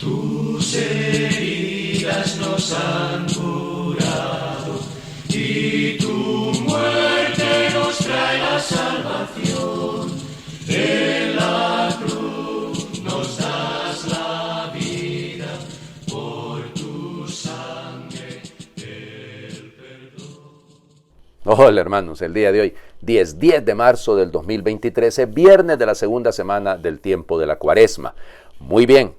Tus heridas nos han curado y tu muerte nos trae la salvación. En la cruz nos das la vida, por tu sangre el perdón. Hola hermanos, el día de hoy, 10 de marzo del 2023, es viernes de la segunda semana del tiempo de la Cuaresma. Muy bien.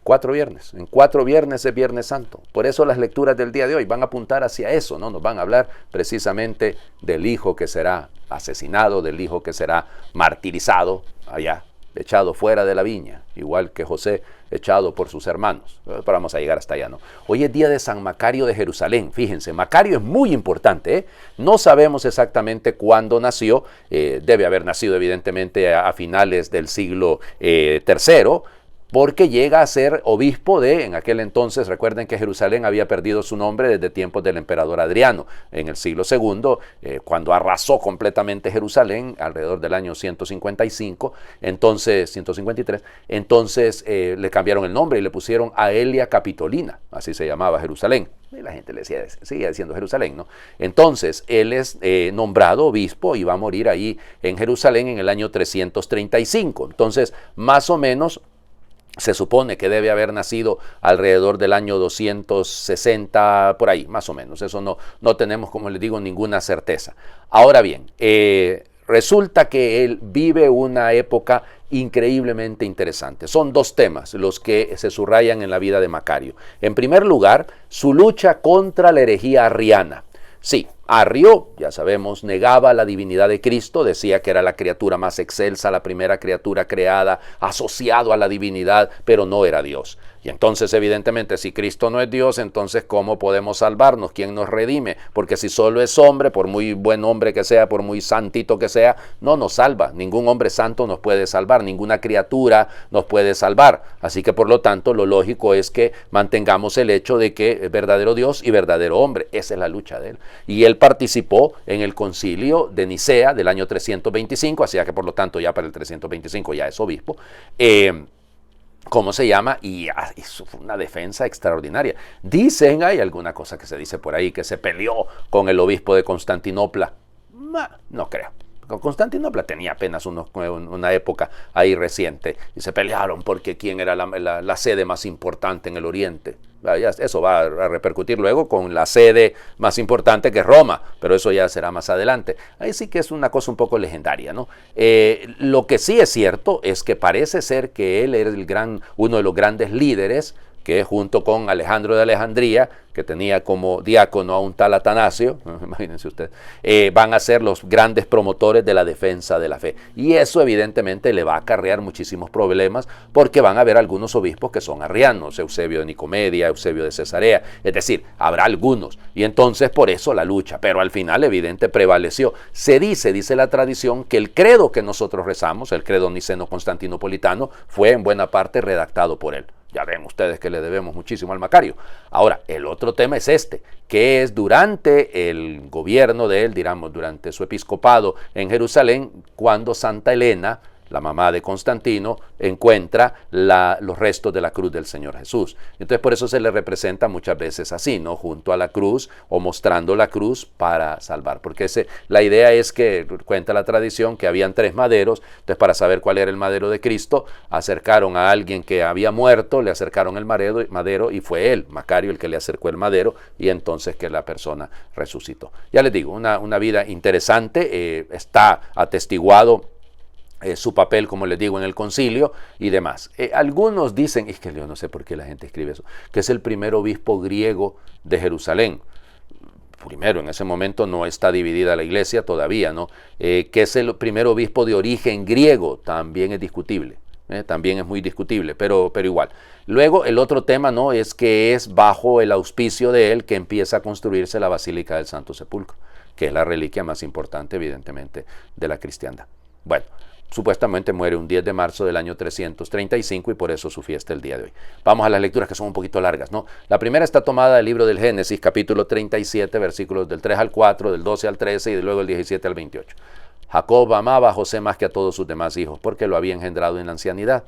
4 viernes, en 4 viernes es Viernes Santo. Por eso las lecturas del día de hoy van a apuntar hacia eso, ¿no? Nos van a hablar precisamente del hijo que será asesinado, del hijo que será martirizado allá, echado fuera de la viña, igual que José echado por sus hermanos. Pero vamos a llegar hasta allá, ¿no? Hoy es día de San Macario de Jerusalén. Fíjense, Macario es muy importante, ¿eh? No sabemos exactamente cuándo nació, debe haber nacido evidentemente a finales del siglo III, porque llega a ser obispo de, en aquel entonces, recuerden que Jerusalén había perdido su nombre desde tiempos del emperador Adriano, en el siglo II, cuando arrasó completamente Jerusalén, alrededor del año 155, entonces, 153, entonces le cambiaron el nombre y le pusieron Aelia Capitolina, así se llamaba Jerusalén. Y la gente le decía, sigue diciendo Jerusalén, ¿no? Entonces, él es nombrado obispo y va a morir ahí en Jerusalén en el año 335. Entonces, más o menos, se supone que debe haber nacido alrededor del año 260, por ahí, más o menos. Eso no tenemos, como les digo, ninguna certeza. Ahora bien, resulta que él vive una época increíblemente interesante. Son 2 temas los que se subrayan en la vida de Macario. En primer lugar, su lucha contra la herejía arriana. Sí, Arrio, ya sabemos, negaba la divinidad de Cristo, decía que era la criatura más excelsa, la primera criatura creada, asociado a la divinidad, pero no era Dios. Y entonces, evidentemente, si Cristo no es Dios, entonces, ¿cómo podemos salvarnos? ¿Quién nos redime? Porque si solo es hombre, por muy buen hombre que sea, por muy santito que sea, no nos salva. Ningún hombre santo nos puede salvar, ninguna criatura nos puede salvar. Así que, por lo tanto, lo lógico es que mantengamos el hecho de que es verdadero Dios y verdadero hombre. Esa es la lucha de él. Y él participó en el concilio de Nicea del año 325, así que, por lo tanto, ya para el 325 ya es obispo. ¿Cómo se llama? Y hizo una defensa extraordinaria. Dicen, hay alguna cosa que se dice por ahí, que se peleó con el obispo de Constantinopla. No creo. Constantinopla tenía apenas una época ahí reciente y se pelearon porque quién era la sede más importante en el Oriente. Eso va a repercutir luego con la sede más importante que es Roma, pero eso ya será más adelante. Ahí sí que es una cosa un poco legendaria, ¿no? Lo que sí es cierto es que parece ser que él era uno de los grandes líderes que junto con Alejandro de Alejandría, que tenía como diácono a un tal Atanasio, imagínense ustedes, van a ser los grandes promotores de la defensa de la fe. Y eso evidentemente le va a acarrear muchísimos problemas, porque van a haber algunos obispos que son arrianos, Eusebio de Nicomedia, Eusebio de Cesarea, es decir, habrá algunos, y entonces por eso la lucha, pero al final evidente prevaleció. Se dice la tradición, que el credo que nosotros rezamos, el credo niceno-constantinopolitano, fue en buena parte redactado por él. Ya ven ustedes que le debemos muchísimo al Macario. Ahora, el otro tema es que es durante el gobierno de él, digamos, durante su episcopado en Jerusalén, cuando Santa Elena, la mamá de Constantino, encuentra los restos de la cruz del Señor Jesús. Entonces por eso se le representa muchas veces así, ¿no? Junto a la cruz o mostrando la cruz para salvar. Porque la idea es que, cuenta la tradición, que habían 3 maderos. Entonces, para saber cuál era el madero de Cristo, acercaron a alguien que había muerto, le acercaron el madero y fue él, Macario, el que le acercó el madero, y entonces que la persona resucitó. Ya les digo, una vida interesante, está atestiguado su papel, como les digo, en el concilio y demás. Algunos dicen, es que yo no sé por qué la gente escribe eso, que es el primer obispo griego de Jerusalén. Primero, en ese momento no está dividida la iglesia todavía, ¿no? Que es el primer obispo de origen griego, también es discutible. También es muy discutible, pero igual. Luego, el otro tema, ¿no?, es que es bajo el auspicio de él que empieza a construirse la Basílica del Santo Sepulcro, que es la reliquia más importante, evidentemente, de la cristiandad. Bueno, supuestamente muere un 10 de marzo del año 335 y por eso su fiesta el día de hoy. Vamos a las lecturas, que son un poquito largas, ¿no? La primera está tomada del libro del Génesis, capítulo 37, versículos del 3 al 4, del 12 al 13 y luego del 17 al 28. Jacob amaba a José más que a todos sus demás hijos, porque lo había engendrado en la ancianidad.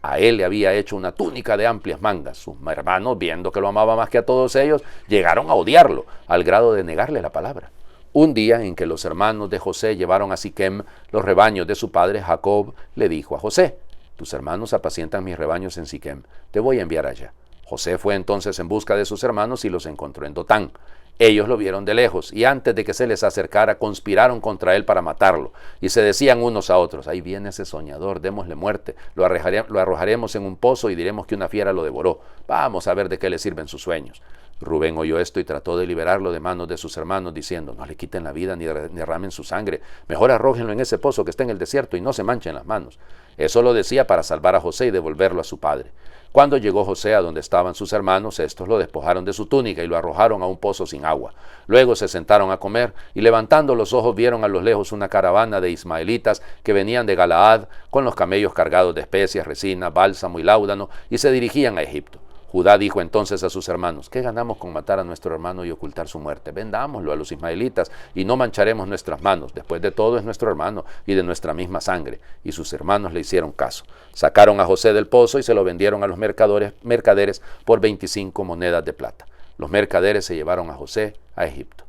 A él le había hecho una túnica de amplias mangas. Sus hermanos, viendo que lo amaba más que a todos ellos, llegaron a odiarlo, al grado de negarle la palabra. Un día en que los hermanos de José llevaron a Siquem los rebaños de su padre, Jacob le dijo a José: tus hermanos apacientan mis rebaños en Siquem, te voy a enviar allá. José fue entonces en busca de sus hermanos y los encontró en Dotán. Ellos lo vieron de lejos y antes de que se les acercara conspiraron contra él para matarlo. Y se decían unos a otros: ahí viene ese soñador, démosle muerte, lo arrojaremos en un pozo y diremos que una fiera lo devoró. Vamos a ver de qué le sirven sus sueños. Rubén oyó esto y trató de liberarlo de manos de sus hermanos, diciendo: no le quiten la vida ni derramen su sangre, mejor arrójenlo en ese pozo que está en el desierto y no se manchen las manos. Eso lo decía para salvar a José y devolverlo a su padre. Cuando llegó José a donde estaban sus hermanos, estos lo despojaron de su túnica y lo arrojaron a un pozo sin agua. Luego se sentaron a comer y levantando los ojos vieron a lo lejos una caravana de ismaelitas que venían de Galaad con los camellos cargados de especias, resina, bálsamo y láudano y se dirigían a Egipto. Judá dijo entonces a sus hermanos: ¿qué ganamos con matar a nuestro hermano y ocultar su muerte? Vendámoslo a los ismaelitas y no mancharemos nuestras manos. Después de todo es nuestro hermano y de nuestra misma sangre. Y sus hermanos le hicieron caso. Sacaron a José del pozo y se lo vendieron a los mercaderes por 25 monedas de plata. Los mercaderes se llevaron a José a Egipto.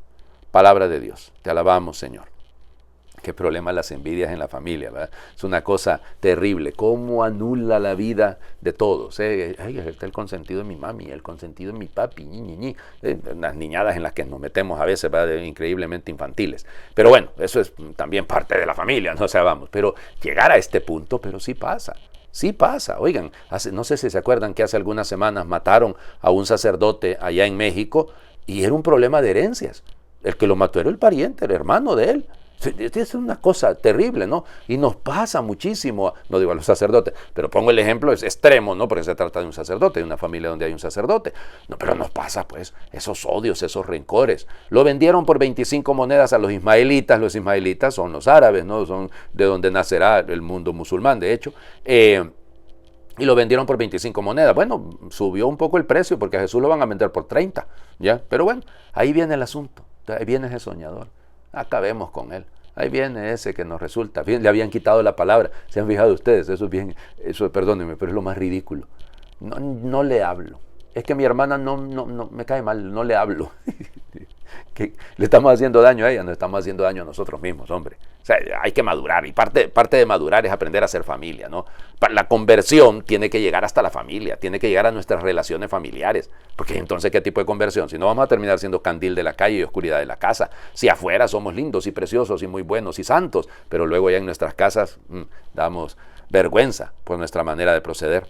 Palabra de Dios. Te alabamos, Señor. Qué problema las envidias en la familia, ¿verdad? Es una cosa terrible. Cómo anula la vida de todos. Ay, está el consentido de mi mami, el consentido de mi papi, Unas niñadas en las que nos metemos a veces, ¿verdad? Increíblemente infantiles. Pero bueno, eso es también parte de la familia, no sabemos. Pero llegar a este punto, pero sí pasa. Sí pasa. Oigan, no sé si se acuerdan que hace algunas semanas mataron a un sacerdote allá en México y era un problema de herencias. El que lo mató era el pariente, el hermano de él. Es una cosa terrible, ¿no? Y nos pasa muchísimo, no digo a los sacerdotes, pero pongo el ejemplo, es extremo, ¿no? Porque se trata de un sacerdote, de una familia donde hay un sacerdote. No, pero nos pasa, pues, esos odios, esos rencores. Lo vendieron por 25 monedas a los ismaelitas son los árabes, ¿no? Son de donde nacerá el mundo musulmán, de hecho. Y lo vendieron por 25 monedas. Bueno, subió un poco el precio porque a Jesús lo van a vender por 30, ¿ya? Pero bueno, ahí viene el asunto, ahí viene ese soñador. Acabemos con él. Ahí viene ese que nos resulta. Le habían quitado la palabra. ¿Se han fijado ustedes? Eso perdónenme, pero es lo más ridículo. No le hablo. Es que mi hermana no me cae mal, no le hablo. Que le estamos haciendo daño a ella, nos estamos haciendo daño a nosotros mismos, hombre. O sea, hay que madurar, y parte de madurar es aprender a ser familia, ¿no? La conversión tiene que llegar hasta la familia, tiene que llegar a nuestras relaciones familiares, porque entonces, ¿qué tipo de conversión? Si no, vamos a terminar siendo candil de la calle y oscuridad de la casa. Si afuera somos lindos y preciosos y muy buenos y santos, pero luego ya en nuestras casas damos vergüenza por nuestra manera de proceder.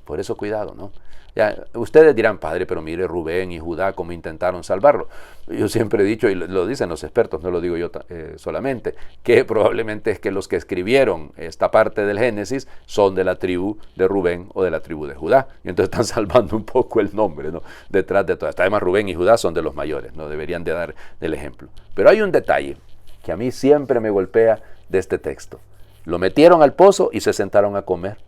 Por eso cuidado, ¿no? Ya, ustedes dirán: padre, pero mire Rubén y Judá cómo intentaron salvarlo. Yo siempre he dicho, y lo dicen los expertos, no lo digo yo solamente, que probablemente es que los que escribieron esta parte del Génesis son de la tribu de Rubén o de la tribu de Judá. Y entonces están salvando un poco el nombre, ¿no? Detrás de todo esto. Además, Rubén y Judá son de los mayores, ¿no? Deberían de dar el ejemplo. Pero hay un detalle que a mí siempre me golpea de este texto. Lo metieron al pozo y se sentaron a comer.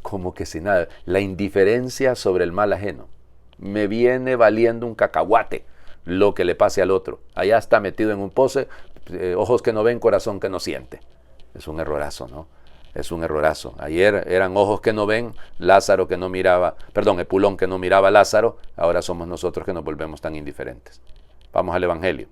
Como que sin nada. La indiferencia sobre el mal ajeno. Me viene valiendo un cacahuate lo que le pase al otro. Allá está metido en un pozo, ojos que no ven, corazón que no siente. Es un errorazo, ¿no? Es un errorazo. Ayer eran ojos que no ven, Lázaro que no miraba, Epulón que no miraba a Lázaro. Ahora somos nosotros que nos volvemos tan indiferentes. Vamos al Evangelio.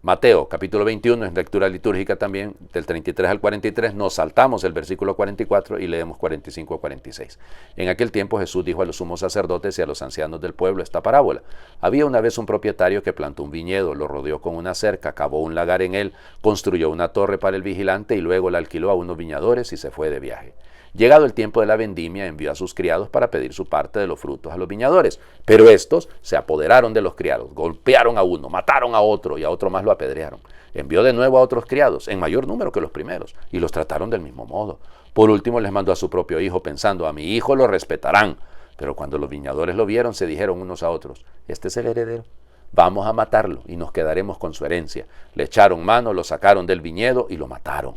Mateo, capítulo 21, es lectura litúrgica también, del 33 al 43, nos saltamos el versículo 44 y leemos 45 a 46. En aquel tiempo Jesús dijo a los sumos sacerdotes y a los ancianos del pueblo esta parábola. Había una vez un propietario que plantó un viñedo, lo rodeó con una cerca, cavó un lagar en él, construyó una torre para el vigilante y luego la alquiló a unos viñadores y se fue de viaje. Llegado el tiempo de la vendimia, envió a sus criados para pedir su parte de los frutos a los viñadores. Pero estos se apoderaron de los criados, golpearon a uno, mataron a otro y a otro más lo apedrearon. Envió de nuevo a otros criados, en mayor número que los primeros, y los trataron del mismo modo. Por último les mandó a su propio hijo, pensando: a mi hijo lo respetarán. Pero cuando los viñadores lo vieron, se dijeron unos a otros: este es el heredero. Vamos a matarlo y nos quedaremos con su herencia. Le echaron mano, lo sacaron del viñedo y lo mataron.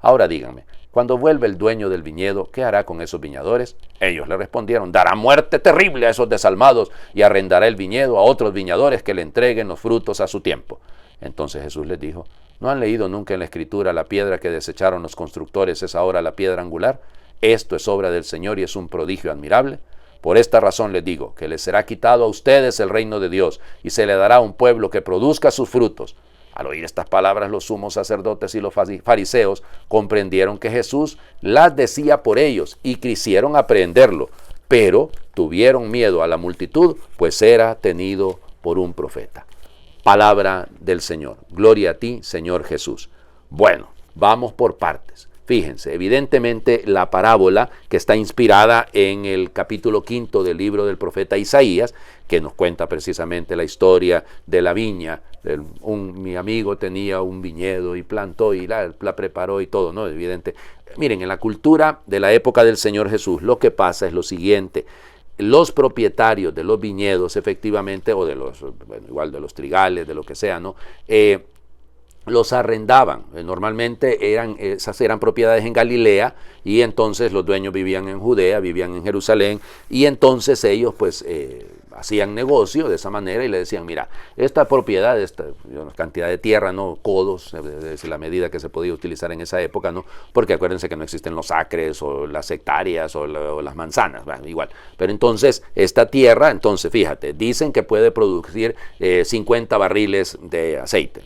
Ahora díganme, cuando vuelve el dueño del viñedo, ¿qué hará con esos viñadores? Ellos le respondieron: dará muerte terrible a esos desalmados y arrendará el viñedo a otros viñadores que le entreguen los frutos a su tiempo. Entonces Jesús les dijo: ¿no han leído nunca en la Escritura: la piedra que desecharon los constructores es ahora la piedra angular? Esto es obra del Señor y es un prodigio admirable. Por esta razón les digo que les será quitado a ustedes el reino de Dios y se le dará a un pueblo que produzca sus frutos. Al oír estas palabras, los sumos sacerdotes y los fariseos comprendieron que Jesús las decía por ellos y quisieron aprehenderlo, pero tuvieron miedo a la multitud, pues era tenido por un profeta. Palabra del Señor. Gloria a ti, Señor Jesús. Bueno, vamos por partes. Fíjense, evidentemente la parábola que está inspirada en el capítulo 5 del libro del profeta Isaías, que nos cuenta precisamente la historia de la viña. Mi amigo tenía un viñedo y plantó y la preparó y todo, ¿no? Evidente. Miren, en la cultura de la época del Señor Jesús, lo que pasa es lo siguiente. Los propietarios de los viñedos, efectivamente, o de los, bueno, igual de los trigales, de lo que sea, ¿no? Los arrendaban. Normalmente esas eran propiedades en Galilea y entonces los dueños vivían en Judea, vivían en Jerusalén y entonces ellos pues hacían negocio de esa manera y le decían, mira, esta propiedad, esta cantidad de tierra, ¿no? Codos, es la medida que se podía utilizar en esa época, ¿no? Porque acuérdense que no existen los acres o las hectáreas o las manzanas, bueno, igual. Pero entonces esta tierra, entonces fíjate, dicen que puede producir 50 barriles de aceite.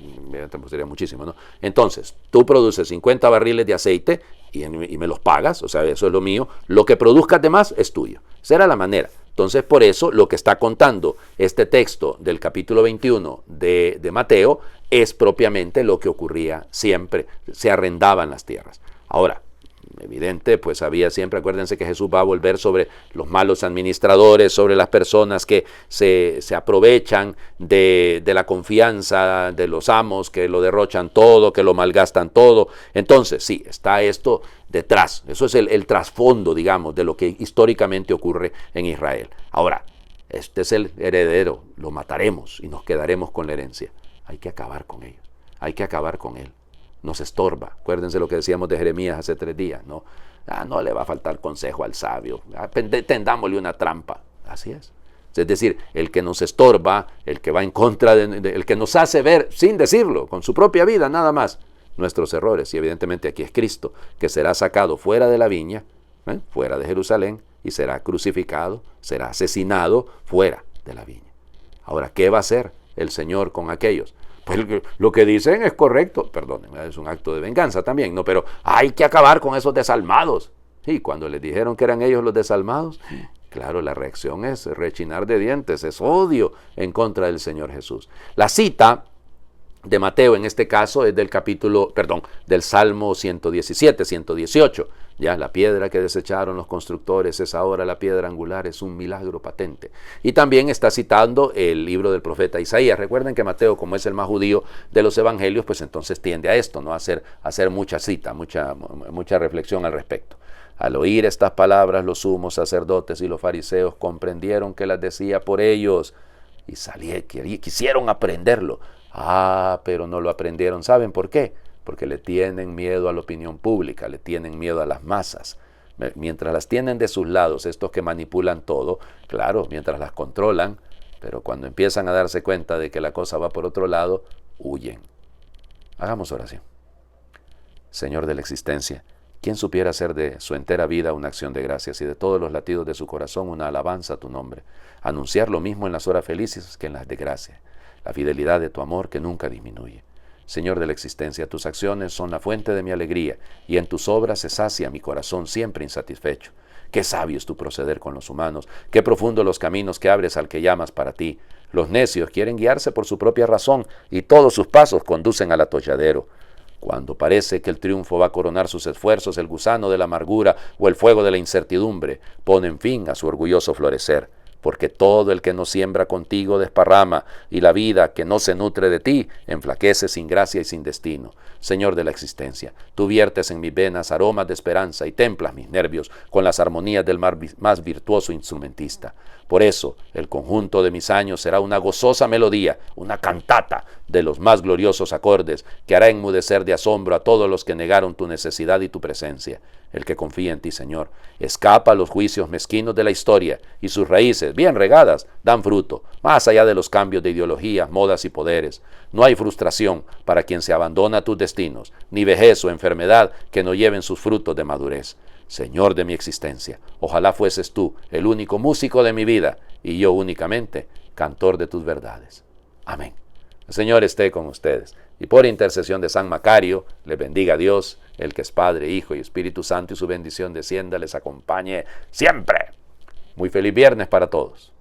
Sería muchísimo, ¿no? Entonces, tú produces 50 barriles de aceite y me los pagas, o sea, eso es lo mío. Lo que produzcas de más es tuyo. Esa era la manera. Entonces, por eso, lo que está contando este texto del capítulo 21 de Mateo es propiamente lo que ocurría siempre. Se arrendaban las tierras. Ahora, evidente, pues había siempre, acuérdense que Jesús va a volver sobre los malos administradores, sobre las personas que se aprovechan de la confianza de los amos, que lo derrochan todo, que lo malgastan todo. Entonces, sí, está esto detrás. Eso es el trasfondo, digamos, de lo que históricamente ocurre en Israel. Ahora, este es el heredero, lo mataremos y nos quedaremos con la herencia. Hay que acabar con ellos, hay que acabar con él. Nos estorba. Acuérdense lo que decíamos de Jeremías hace 3 días, ¿no? No le va a faltar consejo al sabio. Tendámosle una trampa. Así es. Es decir, el que nos estorba, el que va en contra, el que nos hace ver, sin decirlo, con su propia vida nada más, nuestros errores. Y evidentemente aquí es Cristo, que será sacado fuera de la viña, fuera de Jerusalén, y será crucificado, será asesinado fuera de la viña. Ahora, ¿qué va a hacer el Señor con aquellos? Pues lo que dicen es correcto, perdónenme, es un acto de venganza también, ¿no? Pero hay que acabar con esos desalmados. Y cuando les dijeron que eran ellos los desalmados, claro, la reacción es rechinar de dientes, es odio en contra del Señor Jesús. La cita de Mateo en este caso es del Salmo 117, 118. Ya la piedra que desecharon los constructores es ahora la piedra angular, es un milagro patente. Y también está citando el libro del profeta Isaías. Recuerden que Mateo, como es el más judío de los evangelios, pues entonces tiende a esto, ¿no? A hacer mucha cita, mucha reflexión al respecto. Al oír estas palabras, los sumos sacerdotes y los fariseos comprendieron que las decía por ellos y quisieron aprenderlo. Pero no lo aprendieron. ¿Saben por qué? Porque le tienen miedo a la opinión pública, le tienen miedo a las masas. Mientras las tienen de sus lados, estos que manipulan todo, claro, mientras las controlan, pero cuando empiezan a darse cuenta de que la cosa va por otro lado, huyen. Hagamos oración. Señor de la existencia, ¿quién supiera hacer de su entera vida una acción de gracias y de todos los latidos de su corazón una alabanza a tu nombre? Anunciar lo mismo en las horas felices que en las de gracia. La fidelidad de tu amor que nunca disminuye. Señor de la existencia, tus acciones son la fuente de mi alegría y en tus obras se sacia mi corazón siempre insatisfecho. Qué sabio es tu proceder con los humanos, qué profundo los caminos que abres al que llamas para ti. Los necios quieren guiarse por su propia razón y todos sus pasos conducen al atolladero. Cuando parece que el triunfo va a coronar sus esfuerzos, el gusano de la amargura o el fuego de la incertidumbre ponen fin a su orgulloso florecer. Porque todo el que no siembra contigo desparrama, y la vida que no se nutre de ti enflaquece sin gracia y sin destino. Señor de la existencia, tú viertes en mis venas aromas de esperanza y templas mis nervios con las armonías del más virtuoso instrumentista. Por eso, el conjunto de mis años será una gozosa melodía, una cantata de los más gloriosos acordes que hará enmudecer de asombro a todos los que negaron tu necesidad y tu presencia. El que confía en ti, Señor, escapa a los juicios mezquinos de la historia y sus raíces, bien regadas, dan fruto, más allá de los cambios de ideologías, modas y poderes. No hay frustración para quien se abandona a tus destinos, ni vejez o enfermedad que no lleven sus frutos de madurez. Señor de mi existencia. Ojalá fueses tú el único músico de mi vida y yo únicamente cantor de tus verdades. Amén. El Señor esté con ustedes y por intercesión de San Macario, les bendiga Dios, el que es Padre, Hijo y Espíritu Santo, y su bendición descienda, les acompañe siempre. Muy feliz viernes para todos.